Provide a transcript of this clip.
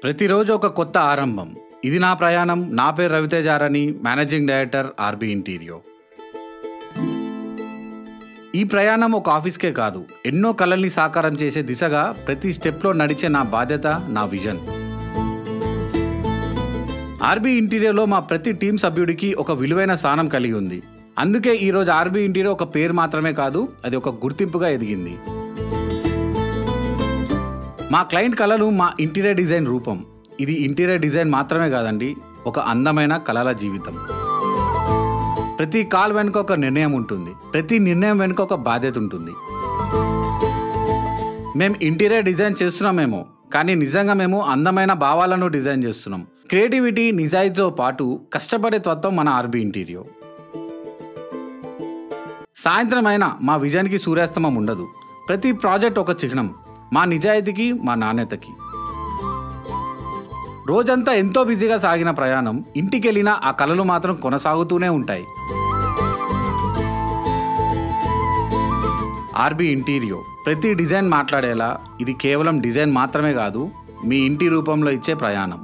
ప్రతిరోజు ఒక కొత్త ఆరంభం. ఇది నా ప్రయాణం. నా పేరు రవితేజారని, మేనేజింగ్ డైరెక్టర్ ఆర్బీ ఇంటీరియో. ఈ ప్రయాణం ఒక ఆఫీస్కే కాదు, ఎన్నో కలల్ని సాకారం చేసే దిశగా ప్రతి స్టెప్లో నడిచే నా బాధ్యత, నా విజన్. ఆర్బీ ఇంటీరియోలో మా ప్రతి టీం సభ్యుడికి ఒక విలువైన స్థానం కలిగి ఉంది. అందుకే ఈరోజు ఆర్బీ ఇంటీరియో ఒక పేరు మాత్రమే కాదు, అది ఒక గుర్తింపుగా ఎదిగింది. మా క్లయింట్ కళలు మా ఇంటీరియర్ డిజైన్ రూపం. ఇది ఇంటీరియర్ డిజైన్ మాత్రమే కాదండి, ఒక అందమైన కళల జీవితం. ప్రతి కాల్ వెనుక ఒక నిర్ణయం ఉంటుంది, ప్రతి నిర్ణయం వెనుక ఒక బాధ్యత ఉంటుంది. మేము ఇంటీరియర్ డిజైన్ చేస్తున్నామేమో, కానీ నిజంగా మేము అందమైన భావాలను డిజైన్ చేస్తున్నాం. క్రియేటివిటీ, నిజాయితీతో పాటు కష్టపడే తత్వం మన ఆర్బీ ఇంటీరియో. సాయంత్రం అయినా మా విజన్కి సూర్యాస్తమం ఉండదు. ప్రతి ప్రాజెక్ట్ ఒక చిహ్నం, మా నిజాయితీకి, మా నాణ్యతకి. రోజంతా ఎంతో బిజీగా సాగిన ప్రయాణం, ఇంటికి వెళ్ళినా ఆ కళలు మాత్రం కొనసాగుతూనే ఉంటాయి. ఆర్బీ ఇంటీరియో ప్రతి డిజైన్ మాట్లాడేలా. ఇది కేవలం డిజైన్ మాత్రమే కాదు, మీ ఇంటి రూపంలో ఇచ్చే ప్రయాణం.